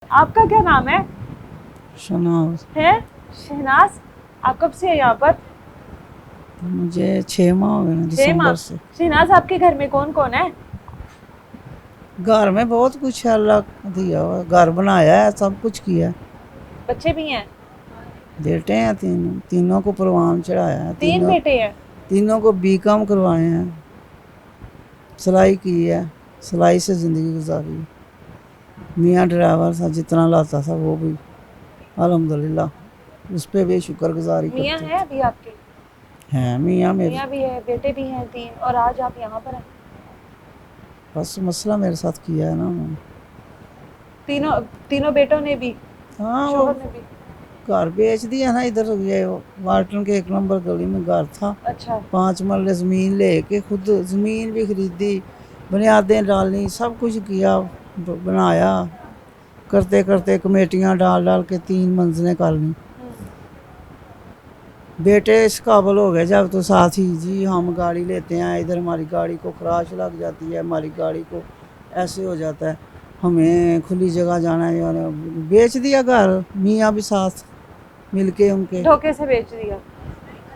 आपका क्या नाम है? शनाज। है शहनाज। आप कब से है यहाँ पर? मुझे 6 माह हो गए हैं, 6 माह। दिसंबर से। शहनाज, आपके घर में कौन कौन है? घर में बहुत कुछ है, अल्लाह का दिया हुआ, घर बनाया है, सब कुछ किया है। बच्चे भी हैं? बेटे हैं तीनों, तीनों को परवान चढ़ाया है, 3 तीनों बेटे हैं। तीनों को बीकॉम करवाए हैं। सिलाई की है, सिलाई से ज़िंदगी गुजारी है। मियाँ ड्राइवर था, जितना लाता था वो भी अल्हम्दुलिल्लाह उस पर भी शुक्रगुजारी मियाँ करते है थे। अभी आपके? हैं मियाँ मेरे। मियाँ भी है, बेटे भी हैं 3, और आज आप यहाँ पर हैं? बस मसला मेरे साथ किया है ना उन्होंने। तीनों तीनों बेटों ने भी, हाँ, वो शोहर ने भी? घर बेच दिया ना, इधर ये वाल्टन के 1 नंबर गली में घर था। अच्छा। 5 मरले ज़मीन लेके खुद ज़मीन भी खरीदी, बुनियादें डाली, सब कुछ किया, बनाया। करते करते कमेटियाँ डाल डाल के 3 मंजिलें कर ली। बेटे इस काबिल हो गए जब तो साथ ही जी हम गाड़ी लेते हैं, इधर हमारी गाड़ी को खराश लग जाती है, हमारी गाड़ी को ऐसे हो जाता है, हमें खुली जगह जाना है। यार बेच दिया घर, मियाँ भी साथ मिलके उनके। धोखे से बेच दिया?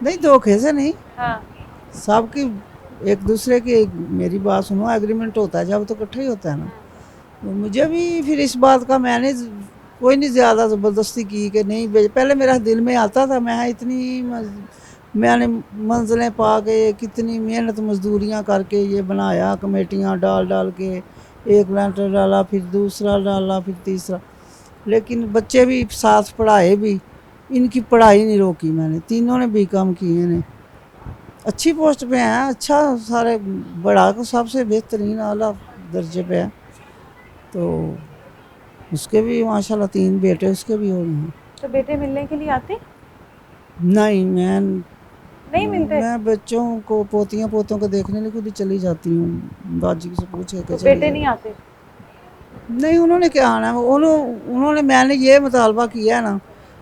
नहीं, धोखे से नहीं, हाँ। सबकी एक दूसरे की, मेरी बात सुनो, एग्रीमेंट होता है जब तो इकट्ठा ही होता है ना। तो मुझे भी फिर इस बात का मैंने कोई नहीं ज़्यादा ज़बरदस्ती की कि नहीं बेच। पहले मेरा दिल में आता था, मैं इतनी मैंने मंजिलें पा के कितनी मेहनत मजदूरियां करके ये बनाया, कमेटियां डाल डाल के, एक लेंटर डाला, फिर दूसरा डाला, फिर तीसरा, लेकिन बच्चे भी साथ पढ़ाए भी, इनकी पढ़ाई नहीं रोकी मैंने। तीनों ने बीकॉम किए ने, अच्छी पोस्ट पे हैं, अच्छा सारे, बड़ा को सबसे बेहतरीन आला दर्जे पे है। तो उसके भी माशाल्लाह 3 बेटे उसके भी हो गए हैं। तो बेटे मिलने के लिए आते? नहीं, नहीं मिलते? मैं बच्चों को, पोतियां पोतों को देखने लिए खुद ही चली जाती हूँ, बाजी से पूछे के तो चली बेटे नहीं जाती। आते? नहीं, उन्होंने क्या आना है, उन्होंने मैंने ये मुतालबा किया है ना,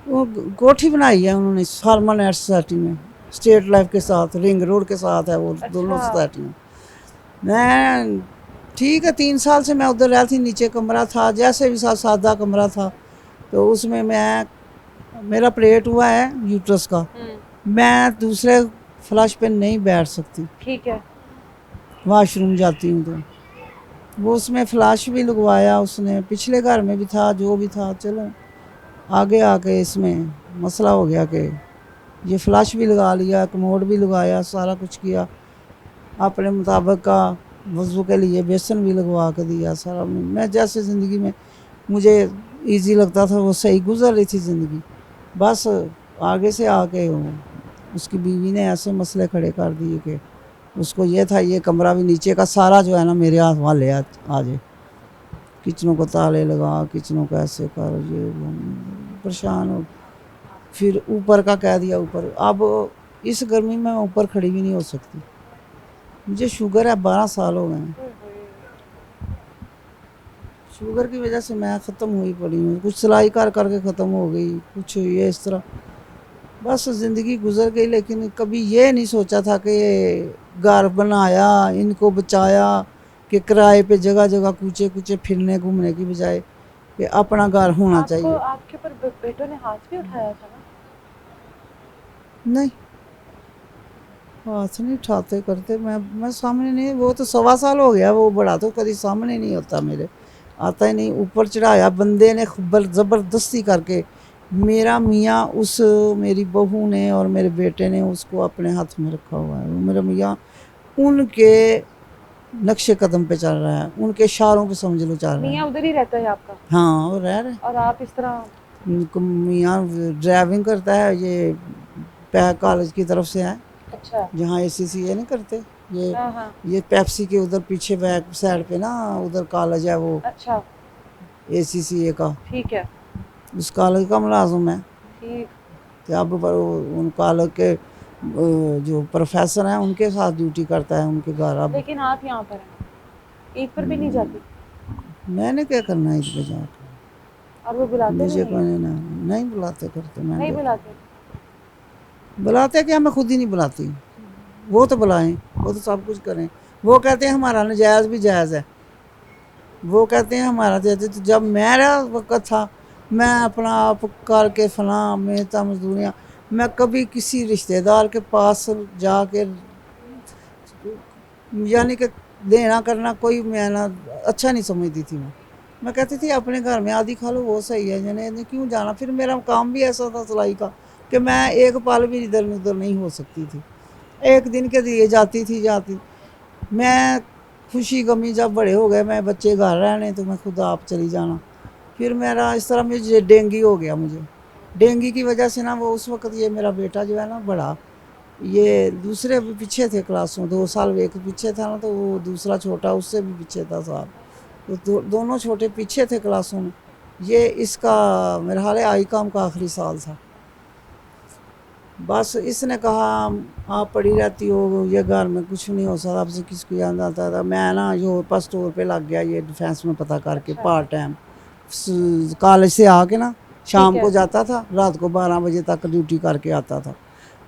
वो कोठी बनाई है उन्होंने सालमन सोसाइटी में, स्टेट लाइफ के साथ, रिंग रोड के साथ है वो दोनों अच्छा। सोसाइटियाँ। मैं ठीक है, 3 साल से मैं उधर रहती, नीचे कमरा था, जैसे भी सादा कमरा था, तो उसमें मैं, मेरा प्लेट हुआ है यूट्रस का, मैं दूसरे फ्लश पे नहीं बैठ सकती, ठीक है। वॉशरूम जाती हूँ तो वो उसमें फ्लश भी लगवाया उसने, पिछले घर में भी था, जो भी था। चलो आगे आके इसमें मसला हो गया कि ये फ्लश भी लगा लिया, कमोड भी लगाया, सारा कुछ किया अपने मुताबिक का, वज़ू के लिए बेसन भी लगवा के दिया सारा। मैं जैसे ज़िंदगी में मुझे इजी लगता था वो सही गुजर रही थी ज़िंदगी। बस आगे से आके उसकी बीवी ने ऐसे मसले खड़े कर दिए कि उसको ये था ये कमरा भी नीचे का सारा जो है ना मेरे हाथ वाले आ जाए, किचनों को ताले लगा, किचनों को ऐसे कर, ये परेशान हो। फिर ऊपर का कह दिया, ऊपर, अब इस गर्मी में मैं ऊपर खड़ी भी नहीं हो सकती, मुझे शुगर है, 12 साल हो गए हैं। शुगर की वजह से मैं ख़त्म हुई पड़ी हूँ, कुछ सिलाई कर करके ख़त्म हो गई, कुछ ये इस तरह बस ज़िंदगी गुजर गई। लेकिन कभी ये नहीं सोचा था कि घर बनाया, इनको बचाया, कि किराए पे जगह जगह कूचे कूचे फिरने घूमने की बजाय कि अपना घर होना चाहिए। आपके ऊपर बेटों ने हाथ भी उठाया था ना? नहीं, हाथ नहीं उठाते करते, मैं सामने नहीं, वो तो 1.25 साल हो गया, वो बड़ा तो कभी सामने नहीं होता मेरे, आता ही नहीं। ऊपर चढ़ाया बंदे ने ज़बरदस्ती करके, मेरा मियाँ उस, मेरी बहू ने और मेरे बेटे ने उसको अपने हाथ में रखा हुआ है। वो मेरा मियाँ उनके नक्शे कदम पे चल रहा है, उनके इशारों पे समझ लो चल रहा मियाँ है। उधर ही रहता है आपका? हाँ, वो रह रहे। और आप इस तरह? उनको मियाँ ड्राइविंग करता है, ये पैक कॉलेज की तरफ से है, अच्छा। जहाँ ACCA नहीं करते, ये हाँ हाँ। ये पेप्सी के उधर पीछे बैक साइड पे ना, उधर कॉलेज है वो अच्छा। ACCA का, ठीक है। उस कॉलेज का मुलाजिम है। ठीक। तो अब उन कॉलेज के जो प्रोफेसर हैं उनके साथ ड्यूटी करता है उनके घर। अब लेकिन आप यहाँ पर हैं, ईद पर भी नहीं जाती? मैंने क्या करना है इस पे जाकर, और वो बुलाते भी मुझे नहीं कोई है? नहीं बुलाते करते, मैं नहीं क्या बुलाते? बुलाते, क्या मैं खुद ही नहीं बुलाती, वो तो बुलाएं, वो तो सब कुछ करें। वो कहते हैं हमारा नजायज़ भी जायज़ है, वो कहते हैं हमारा देते, तो जब मेरा वक्त था मैं अपना आप करके फलां मेहनत मजदूरियाँ, मैं कभी किसी रिश्तेदार के पास जाके यानी कि देना करना कोई मैं ना अच्छा नहीं समझती थी। मैं कहती थी अपने घर में आधी खा लो वो सही है, यानी क्यों जाना। फिर मेरा काम भी ऐसा था सिलाई का कि मैं एक पल भी इधर उधर नहीं हो सकती थी, एक दिन के लिए जाती मैं। खुशी गमी जब बड़े हो गए, मैं बच्चे घर रहने तो मैं खुद आप चली जाना। फिर मेरा इस तरह मुझे डेंगू हो गया। मुझे डेंगू की वजह से ना, वो उस वक्त ये मेरा बेटा जो है ना बड़ा, ये दूसरे भी पीछे थे क्लासों, 2 साल एक पीछे था ना, तो वो दूसरा छोटा उससे भी पीछे था साल, तो दोनों छोटे पीछे थे क्लासों में। ये इसका मेरा हाल है आई काम का आखिरी साल था। बस इसने कहा आप पड़ी रहती हो, ये घर में कुछ नहीं हो सकता, आपसे किसको याद आता था। मैं ना जो बस स्टोर पे लग गया ये डिफेंस में पता करके अच्छा। पार्ट टाइम, कॉलेज से आके ना ठीक शाम है। को जाता था, रात को 12 बजे तक ड्यूटी करके आता था।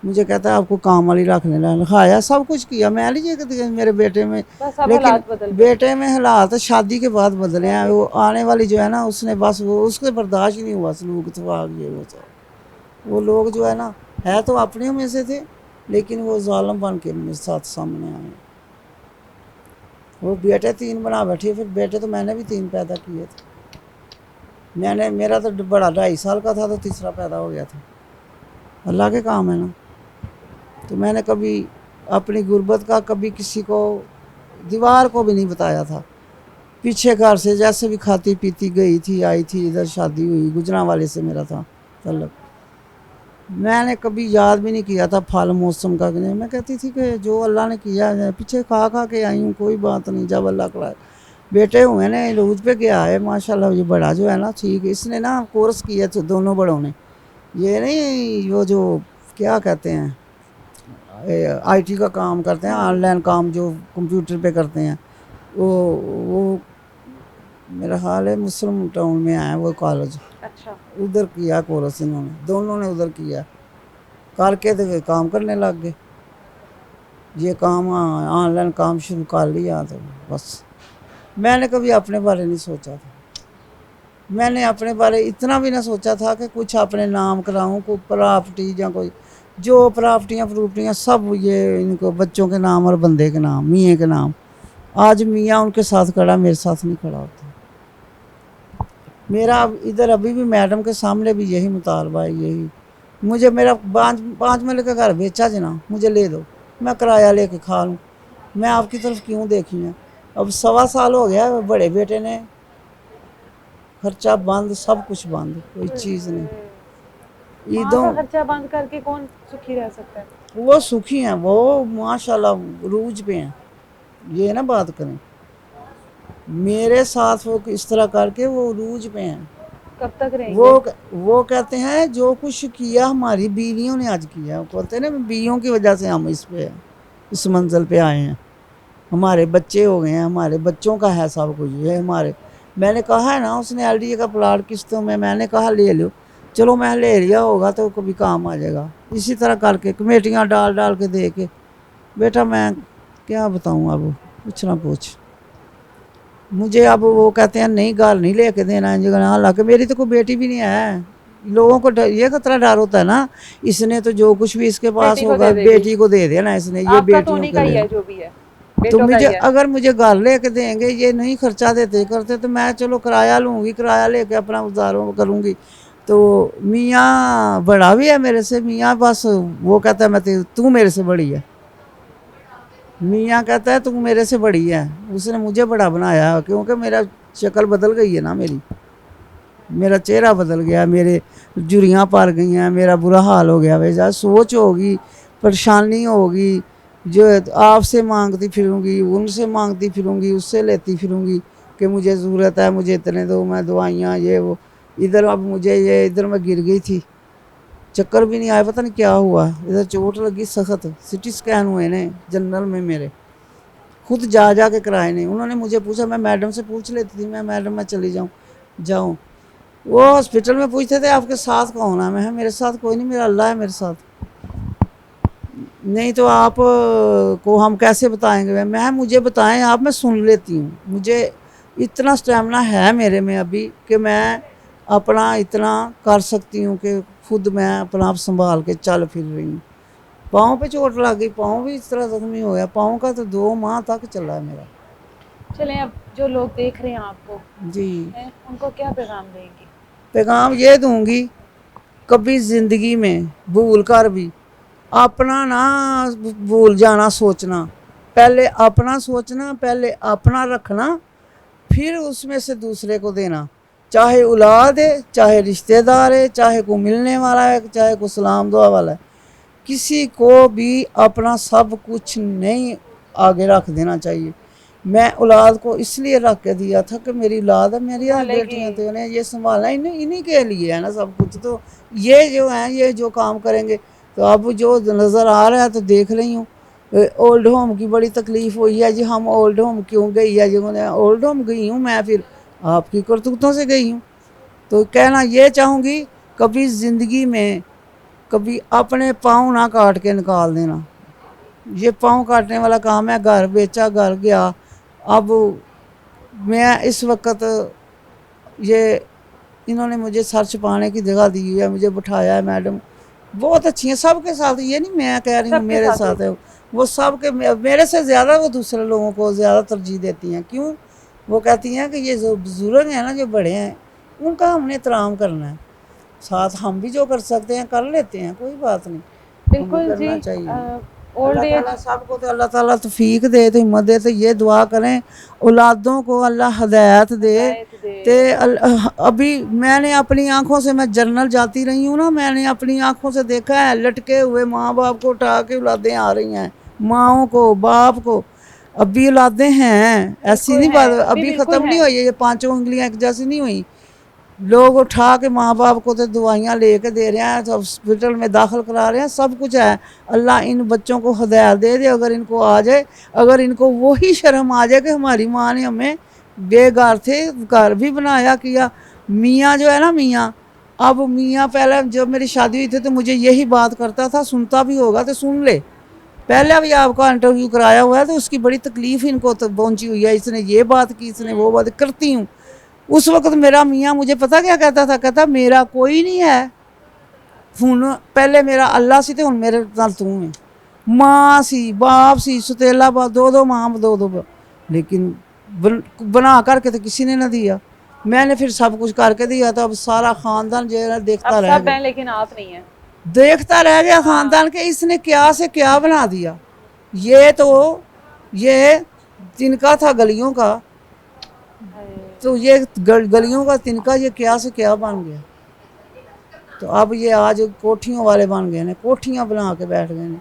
मुझे कहता है आपको काम वाली रखने लिखाया, सब कुछ किया मैं लीजिए कि मेरे बेटे में। बस अब लेकिन हालात बदल गए। बेटे में हालात शादी के बाद बदले हैं। शादी वो के बाद। आने वाली जो है ना, उसने बस वो उसके बर्दाश्त ही नहीं हुआ सलूक तवाग ये वो सब। वो लोग जो है ना, है तो अपने में से थे, लेकिन वो जालम बन के मेरे साथ सामने आए। वो बेटे 3 बना बैठे, फिर बेटे तो मैंने भी 3 पैदा किए थे। मैंने मेरा तो बड़ा 2.5 साल का था तो तीसरा पैदा हो गया था। अल्लाह के काम है ना। तो मैंने कभी अपनी गुर्बत का कभी किसी को दीवार को भी नहीं बताया था। पीछे घर से जैसे भी खाती पीती गई थी, आई थी, इधर शादी हुई, गुजरांवाले से मेरा था तल्लक। मैंने कभी याद भी नहीं किया था फल मौसम का कि नहीं। मैं कहती थी कि जो अल्लाह ने किया है, पीछे खा खा के आई हूँ, कोई बात नहीं, जब अल्लाह कराए। बेटे हुए ने रूज पे गया है माशाल्लाह। ये बड़ा जो है ना ठीक, इसने ना कोर्स किया तो दोनों बड़ों ने, ये नहीं वो जो क्या कहते हैं आईटी का काम करते हैं, ऑनलाइन काम जो कंप्यूटर पे करते हैं, वो मेरा हाल है मुस्लिम टाउन में आया वो कॉलेज, अच्छा। उधर किया कोर्स इन्होंने, दोनों ने उधर किया करके तो काम करने लग गए। ये काम ऑनलाइन काम शुरू कर लिया तो बस। मैंने कभी अपने बारे नहीं सोचा था। मैंने अपने बारे इतना भी ना सोचा था कि कुछ अपने नाम कराऊं, कोई प्रॉपर्टी या कोई जो प्रॉपर्टियाँ सब ये इनको बच्चों के नाम और बंदे के नाम, मियाँ के नाम। आज मियाँ उनके साथ खड़ा, मेरे साथ नहीं खड़ा होता। मेरा इधर अभी भी मैडम के सामने भी यही मुतालबा है, यही मुझे मेरा 5 मरले का घर बेचा जना, मुझे ले दो, मैं किराया लेके खा लूँ। मैं आपकी तरफ क्यों देखी है। अब 1.25 साल हो गया, बड़े बेटे ने खर्चा बंद, सब कुछ बंद, कोई चीज़ नहीं। माँ ईदों का खर्चा बंद करके कौन सुखी रह सकता है। वो सुखी हैं, वो माशाल्लाह रूज पे हैं। ये ना बात करें, मेरे साथ वो इस तरह करके वो रूज पे हैं। कब तक वो रहेंगे। वो कहते हैं जो कुछ किया हमारी बीवियों ने आज किया। वो कहते हैं ना बीवियों की वजह से हम इस पे इस मंजिल पे आए हैं। हमारे बच्चे हो गए हैं, हमारे बच्चों का है सब कुछ ये हमारे। मैंने कहा है ना, उसने एलडीए का प्लाट किस्तों में, मैंने कहा ले लो, चलो मैं ले लिया होगा तो कभी काम आ जाएगा। इसी तरह करके कमेटियाँ डाल डाल के दे के, बेटा मैं क्या बताऊँ अब, कुछ ना पूछ। मुझे अब वो कहते हैं नहीं घर नहीं लेके देना है जगह, हालांकि मेरी तो कोई बेटी भी नहीं है। लोगों को ये खतरा डर होता है ना, इसने तो जो कुछ भी इसके पास बेटी को होगा दे देगी। बेटी को दे देना इसने, ये आपका तो बेटियों उन्हीं के का ही लिए। है, जो भी है तो बेटों का मुझे ही है। अगर मुझे घर लेके देंगे, ये नहीं खर्चा देते करते, तो मैं चलो किराया लूँगी, किराया लेके अपना गुजारो करूँगी। तो मियाँ बड़ा भी है मेरे से, मियाँ बस वो कहता है मैं तू मेरे से बड़ी है। मियाँ कहता है तू मेरे से बड़ी है, उसने मुझे बड़ा बनाया क्योंकि मेरा शक्ल बदल गई है ना, मेरा चेहरा बदल गया, मेरे जुरियाँ पार गई हैं, मेरा बुरा हाल हो गया। वैसा सोच होगी, परेशानी होगी, जो आपसे मांगती फिरूँगी, उनसे मांगती फिरूँगी, उससे लेती फिरूँगी कि मुझे ज़रूरत है, मुझे इतने दो, मैं दवाइयाँ ये वो। इधर अब मुझे ये इधर मैं गिर गई थी, चक्कर भी नहीं आया, पता नहीं क्या हुआ, इधर चोट लगी सख्त, सिटी स्कैन हुए ने जनरल में मेरे, खुद जा जा के कराए नहीं। उन्होंने मुझे पूछा, मैं मैडम से पूछ लेती थी, मैं मैडम मैं चली जाऊँ। वो हॉस्पिटल में पूछते थे आपके साथ कौन है, मैं मेरे साथ कोई नहीं, मेरा अल्लाह है मेरे साथ। नहीं तो आप को हम कैसे बताएंगे। मैं मुझे बताएं आप, मैं सुन लेती हूँ। मुझे इतना स्टेमिना है मेरे में अभी कि मैं अपना इतना कर सकती हूँ कि खुद मैं अपना आप संभाल के चल फिर रही हूँ। पाँव पे चोट लग गई, पाँव भी इस तरह जख्मी हो गया, पाँव का तो 2 माह तक चला है मेरा। चलें, अब जो लोग देख रहे हैं आपको जी, हैं, उनको क्या पैगाम देंगी? पैगाम ये दूंगी, कभी ज़िंदगी में भूल कर भी अपना ना भूल जाना सोचना। पहले अपना सोचना, पहले अपना रखना, फिर उसमें से दूसरे को देना। चाहे औलाद है, चाहे रिश्तेदार है, चाहे को मिलने वाला है, चाहे को सलाम दुआ वाला है, किसी को भी अपना सब कुछ नहीं आगे रख देना चाहिए। मैं औलाद को इसलिए रख के दिया था कि मेरी औलाद है, मेरी बेटियां तो उन्हें ये संभालना, इन्हीं इन्हीं के लिए है ना सब कुछ। तो ये जो हैं, ये जो काम करेंगे, तो अब जो नज़र आ रहा है तो देख रही हूँ। ओल्ड होम की बड़ी तकलीफ़ हुई है जी, हम ओल्ड होम क्यों गई है जी, उन्हें ओल्ड होम गई हूँ मैं, फिर आपकी करतूतों से गई हूँ। तो कहना ये चाहूँगी, कभी ज़िंदगी में कभी अपने पाँव ना काट के निकाल देना। ये पाँव काटने वाला काम है। घर बेचा, घर गया। अब मैं इस वक्त ये इन्होंने मुझे सर छुपाने की जगह दी है, मुझे बिठाया है। मैडम बहुत अच्छी हैं, सबके साथ, ये नहीं मैं कह रही हूँ सबके मेरे साथ साथ है, वो सबके मेरे से ज़्यादा वो दूसरे लोगों को ज़्यादा तरजीह देती हैं। क्यों? वो कहती हैं कि ये जो बुज़ुर्ग हैं ना, जो बड़े हैं, उनका हमने एहतराम करना है, साथ हम भी जो कर सकते हैं कर लेते हैं, कोई बात नहीं, हमें बिल्कुल जी। करना चाहिए। ओल्ड अल्लाह ताला एज सबको तो अल्लाह ताला तौफीक दे, तो हिम्मत दे, तो ये दुआ करें औलादों को अल्लाह हदायत दे। हिदायत दे। ते अभी मैंने अपनी आंखों से, मैं जर्नल जाती रही हूँ ना, मैंने अपनी आंखों से देखा है लटके हुए माँ बाप को उठा के औलादें आ रही हैं, माओं को, बाप को। अभी औलादें हैं, ऐसी बिल्कुल नहीं है, बात, अभी अभी बिल्कुल ख़त्म है। नहीं हुई है, ये 5 उंगलियां एक जैसी नहीं हुई। लोग उठा के माँ बाप को तो दवाइयाँ लेके दे रहे हैं, तो हॉस्पिटल में दाखिल करा रहे हैं, सब कुछ है। अल्लाह इन बच्चों को हदायत दे दे, अगर इनको आ जाए, अगर इनको वही शर्म आ जाए कि हमारी माँ ने हमें बेघर थे घर भी बनाया किया। मियाँ जो है ना, मियाँ, अब मियाँ पहले जब मेरी शादी हुई थी तो मुझे यही बात करता था, सुनता भी होगा तो सुन ले, पहले भी आपका इंटरव्यू कराया हुआ है, तो उसकी बड़ी तकलीफ़ इनको तो पहुँची हुई है, इसने ये बात की, इसने वो बात करती हूँ। उस वक्त मेरा मियाँ मुझे पता क्या कहता था, कहता मेरा कोई नहीं है, हुन पहले मेरा अल्लाह सी, तो हुन मेरे नाल तू है। माँ सी, बाप सी, सुतेला बाप, 2-2 माँ, 2-2 बाप, लेकिन बना करके तो किसी ने ना दिया। मैंने फिर सब कुछ करके दिया, तो अब सारा ख़ानदान जो है अब देखता रह सब गया, हैं लेकिन आप नहीं हैं। देखता रह गया ख़ानदान के इसने क्या से क्या बना दिया। ये तो ये तिनका था गलियों का, तो ये गलियों का तिनका ये क्या से क्या बन गया। तो अब ये आज कोठियों वाले बन गए ने, कोठियाँ बना के बैठ गए ने।